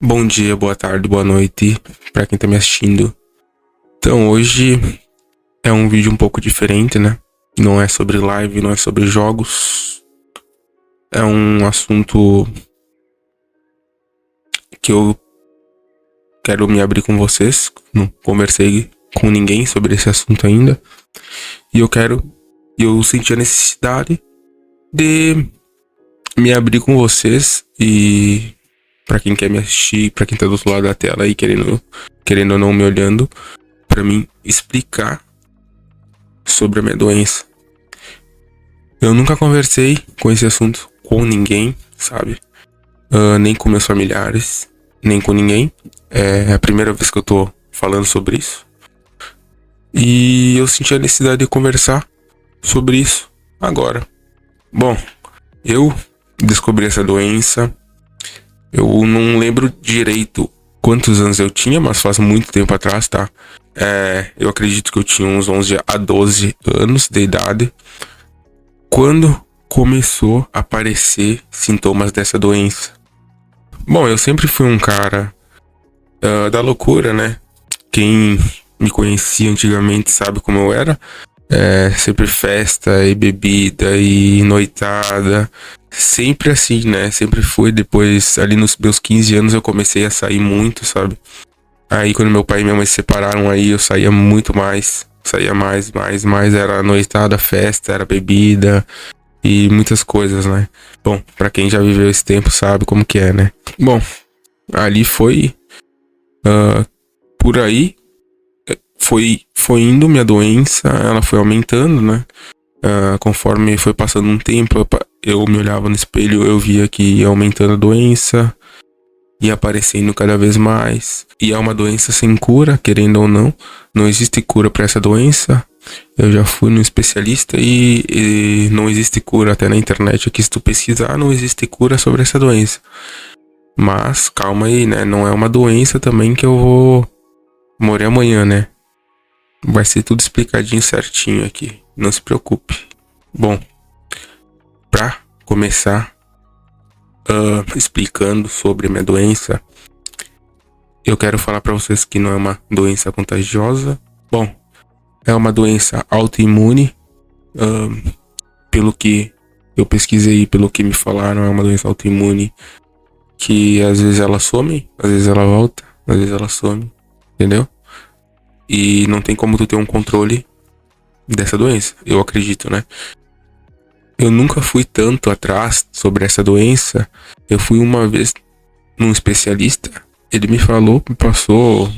Bom dia, boa tarde, boa noite pra quem tá me assistindo. Então, hoje é um vídeo um pouco diferente, né? Não é sobre live, não é sobre jogos. É um assunto que eu quero me abrir com vocês. Não conversei com ninguém sobre esse assunto ainda. E eu senti a necessidade de me abrir com vocês e pra quem quer me assistir, pra quem tá do outro lado da tela aí querendo ou não me olhando, pra mim explicar sobre a minha doença. Eu nunca conversei com esse assunto com ninguém, sabe? Nem com meus familiares, nem com ninguém. É a primeira vez que eu tô falando sobre isso. E eu senti a necessidade de conversar sobre isso agora. Bom, eu descobri essa doença. Eu não lembro direito quantos anos eu tinha, mas faz muito tempo atrás, tá? Eu acredito que eu tinha uns 11 a 12 anos de idade quando começou a aparecer sintomas dessa doença. Bom, eu sempre fui um cara da loucura, né? Quem me conhecia antigamente sabe como eu era. Sempre festa e bebida e noitada. Sempre assim, né? Sempre fui. Depois, ali nos meus 15 anos, eu comecei a sair muito, sabe? Aí, quando meu pai e minha mãe se separaram, aí eu saía muito mais. Saía mais. Era noitada, festa, era bebida e muitas coisas, né? Bom, pra quem já viveu esse tempo sabe como que é, né? Bom, ali foi... por aí, foi indo minha doença, ela foi aumentando, né? Conforme foi passando um tempo, eu me olhava no espelho, eu via que ia aumentando a doença, ia aparecendo cada vez mais. E é uma doença sem cura, querendo ou não. Não existe cura para essa doença. Eu já fui no especialista e não existe cura. Até na internet aqui, se tu pesquisar, não existe cura sobre essa doença. Mas calma aí, né? Não é uma doença também que eu vou morrer amanhã, né? Vai ser tudo explicadinho certinho aqui. Não se preocupe. Bom, pra começar explicando sobre a minha doença, eu quero falar pra vocês que não é uma doença contagiosa. Bom, é uma doença autoimune. Pelo que eu pesquisei, pelo que me falaram, é uma doença autoimune que às vezes ela some, às vezes ela volta, às vezes ela some, entendeu? E não tem como tu ter um controle dessa doença, eu acredito, né? Eu nunca fui tanto atrás sobre essa doença. Eu fui uma vez num especialista, ele me falou, me passou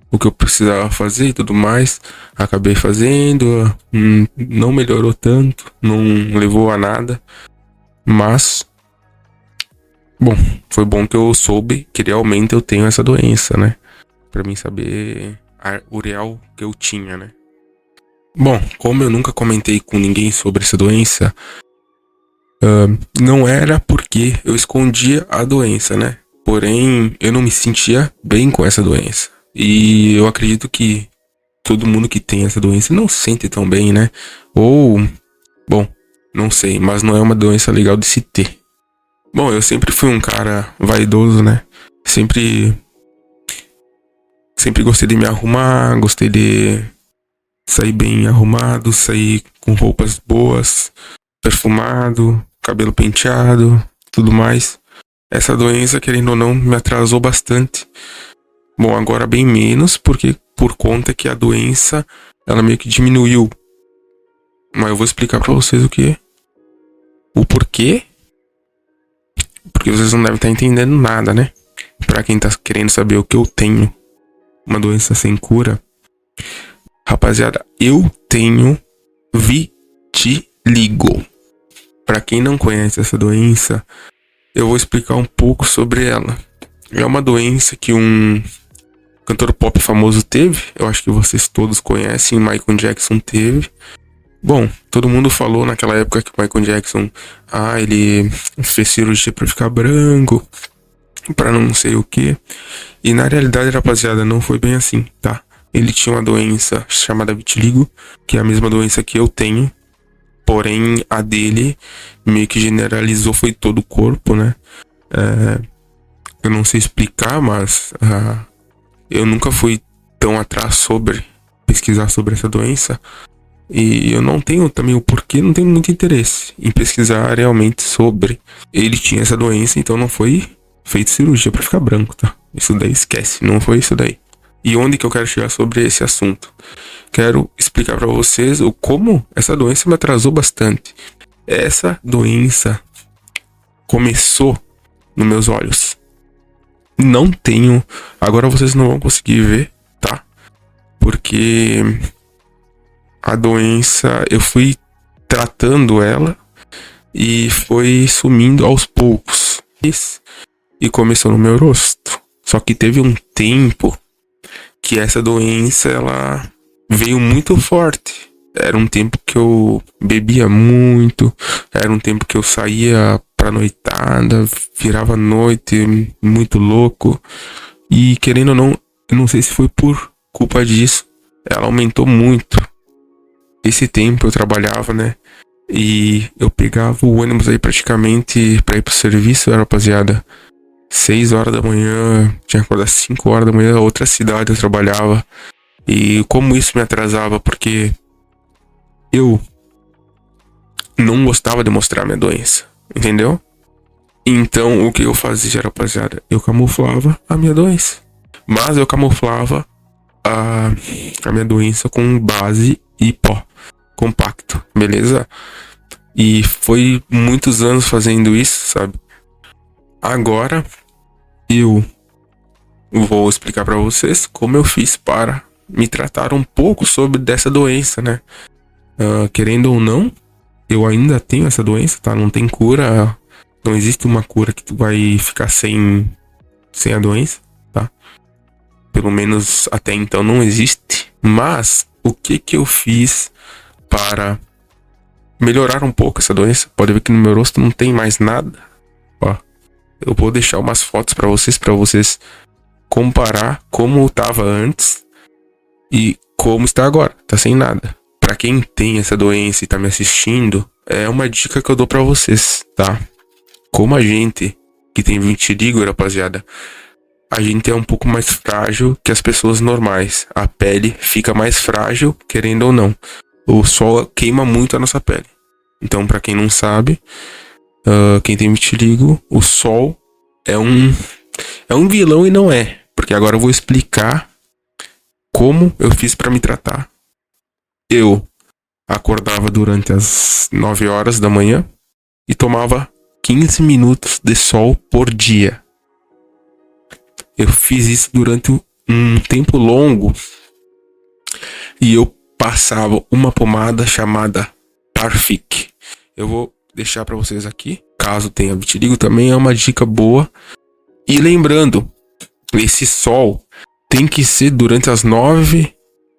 o que eu precisava fazer e tudo mais. Acabei fazendo, não melhorou tanto, não levou a nada. Mas, bom, foi bom que eu soube que realmente eu tenho essa doença, né? Pra mim saber o real que eu tinha, né? Bom, como eu nunca comentei com ninguém sobre essa doença, não era porque eu escondia a doença, né? Porém, eu não me sentia bem com essa doença. E eu acredito que todo mundo que tem essa doença não se sente tão bem, né? Ou, bom, não sei, mas não é uma doença legal de se ter. Bom, eu sempre fui um cara vaidoso, né? Sempre gostei de me arrumar, gostei de sair bem arrumado, sair com roupas boas, perfumado, cabelo penteado, tudo mais. Essa doença, querendo ou não, me atrasou bastante. Bom, agora bem menos, porque por conta que a doença, ela meio que diminuiu. Mas eu vou explicar pra vocês o porquê. Porque vocês não devem estar entendendo nada, né? Pra quem tá querendo saber o que eu tenho, uma doença sem cura. Rapaziada, eu tenho vitiligo. Pra quem não conhece essa doença, eu vou explicar um pouco sobre ela. É uma doença que um cantor pop famoso teve. Eu acho que vocês todos conhecem. Michael Jackson teve. Bom, todo mundo falou naquela época que o Michael Jackson, ele fez cirurgia pra ficar branco, pra não sei o que. E na realidade, rapaziada, não foi bem assim, tá? Ele tinha uma doença chamada vitiligo, que é a mesma doença que eu tenho. Porém, a dele meio que generalizou, foi todo o corpo, né? eu não sei explicar, mas eu nunca fui tão atrás sobre pesquisar sobre essa doença. E eu não tenho também o porquê, não tenho muito interesse em pesquisar realmente sobre. Ele tinha essa doença, então não foi feito cirurgia pra ficar branco, tá? Isso daí esquece, não foi isso daí. E onde que eu quero chegar sobre esse assunto? Quero explicar pra vocês o como essa doença me atrasou bastante. Essa doença começou nos meus olhos. Não tenho. Agora vocês não vão conseguir ver, tá? Porque a doença, eu fui tratando ela e foi sumindo aos poucos. E começou no meu rosto. Só que teve um tempo que essa doença, ela veio muito forte. Era um tempo que eu bebia muito, era um tempo que eu saía pra noitada, virava noite, muito louco. E querendo ou não, eu não sei se foi por culpa disso, ela aumentou muito. Esse tempo eu trabalhava, né? E eu pegava o ônibus aí praticamente pra ir pro serviço, rapaziada. 6 horas da manhã, tinha que acordar 5 horas da manhã, outra cidade eu trabalhava. E como isso me atrasava, porque eu não gostava de mostrar minha doença, entendeu? Então o que eu fazia, rapaziada? Eu camuflava a minha doença. Mas eu camuflava a minha doença com base e pó compacto, beleza? E foi muitos anos fazendo isso, sabe? Agora eu vou explicar pra vocês como eu fiz para me tratar um pouco sobre dessa doença, né? Querendo ou não, eu ainda tenho essa doença, tá? Não tem cura, não existe uma cura que tu vai ficar sem a doença, tá? Pelo menos até então não existe. Mas o que eu fiz para melhorar um pouco essa doença? Pode ver que no meu rosto não tem mais nada. Ó, eu vou deixar umas fotos para vocês comparar como tava antes e como está agora. Tá sem nada. Para quem tem essa doença e tá me assistindo, é uma dica que eu dou para vocês, tá? Como a gente que tem vitiligo, rapaziada, a gente é um pouco mais frágil que as pessoas normais. A pele fica mais frágil, querendo ou não. O sol queima muito a nossa pele. Então, pra quem não sabe, quem tem vitiligo, o sol é um vilão e não é. Porque agora eu vou explicar como eu fiz pra me tratar. Eu acordava durante as 9 horas da manhã e tomava 15 minutos de sol por dia. Eu fiz isso durante um tempo longo e eu passava uma pomada chamada Parfic. Eu vou deixar para vocês aqui, caso tenha vitiligo, também é uma dica boa. E lembrando, esse sol tem que ser durante as 9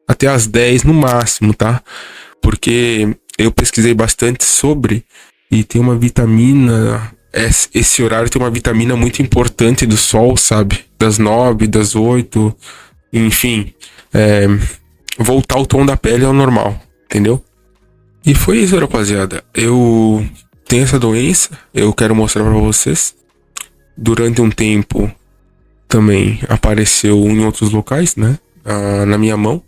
até as 10 no máximo, tá? Porque eu pesquisei bastante sobre e tem uma vitamina, esse horário tem uma vitamina muito importante do sol, sabe? Das 9, das 8, enfim, voltar o tom da pele ao normal, entendeu? E foi isso, rapaziada. Eu tenho essa doença, eu quero mostrar pra vocês. Durante um tempo também apareceu em outros locais, né? Na minha mão,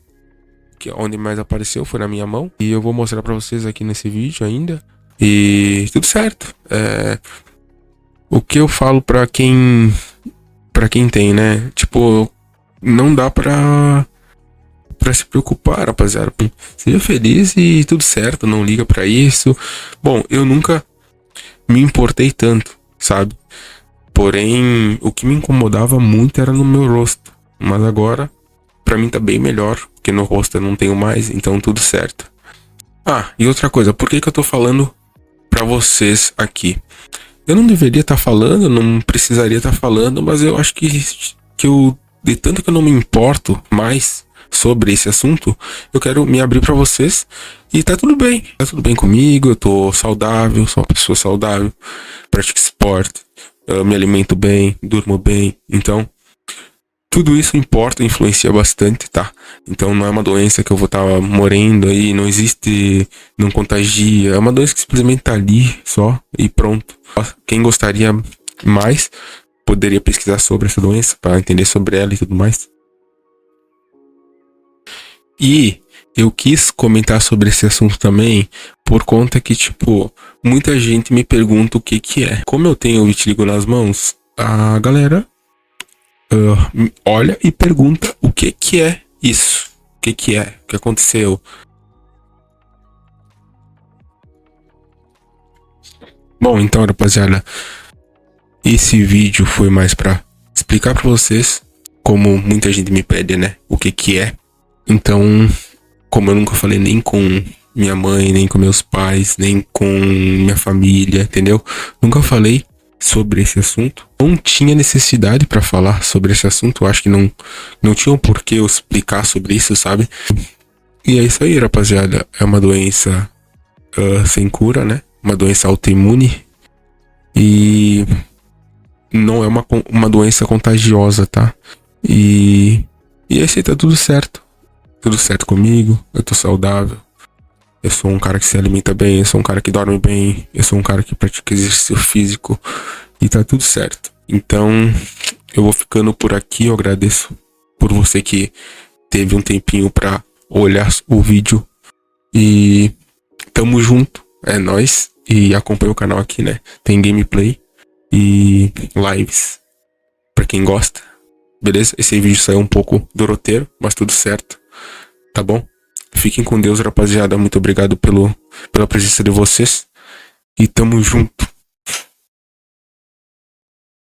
que onde mais apareceu foi na minha mão. E eu vou mostrar pra vocês aqui nesse vídeo ainda. E tudo certo. O que eu falo pra quem tem, né? Tipo, não dá pra se preocupar, rapaziada. Seja feliz e tudo certo, não liga pra isso. Bom, eu nunca me importei tanto, sabe? Porém, o que me incomodava muito era no meu rosto. Mas agora, pra mim tá bem melhor, porque no rosto eu não tenho mais, então tudo certo. E outra coisa, por que eu tô falando pra vocês aqui? Eu não deveria estar falando, não precisaria estar falando, mas eu acho que eu, de tanto que eu não me importo mais sobre esse assunto, eu quero me abrir pra vocês e tá tudo bem comigo, eu tô saudável, sou uma pessoa saudável, pratico esporte, eu me alimento bem, durmo bem, então tudo isso importa, influencia bastante, tá? Então não é uma doença que eu vou estar morrendo aí, não existe, não contagia, é uma doença que simplesmente tá ali só e pronto. Quem gostaria mais poderia pesquisar sobre essa doença para entender sobre ela e tudo mais. E eu quis comentar sobre esse assunto também por conta que, tipo, muita gente me pergunta o que que é. Como eu tenho o vitiligo nas mãos, a galera olha e pergunta o que que é isso. O que que é? O que aconteceu? Bom, então, rapaziada, esse vídeo foi mais pra explicar pra vocês, como muita gente me pede, né, o que que é. Então, como eu nunca falei nem com minha mãe, nem com meus pais, nem com minha família, entendeu? Nunca falei sobre esse assunto. Não tinha necessidade pra falar sobre esse assunto. Eu acho que não tinha um porquê eu explicar sobre isso, sabe? E é isso aí, rapaziada. É uma doença sem cura, né? Uma doença autoimune. E não é uma doença contagiosa, tá? E é isso aí, tá tudo certo. Tudo certo comigo, eu tô saudável. Eu sou um cara que se alimenta bem, eu sou um cara que dorme bem, eu sou um cara que pratica exercício físico e tá tudo certo. Então, eu vou ficando por aqui, eu agradeço por você que teve um tempinho pra olhar o vídeo e tamo junto, é nóis. E acompanha o canal aqui, né? Tem gameplay e lives pra quem gosta, beleza? Esse vídeo saiu um pouco do roteiro, mas tudo certo, tá bom? Fiquem com Deus, rapaziada. Muito obrigado pela presença de vocês. E tamo junto.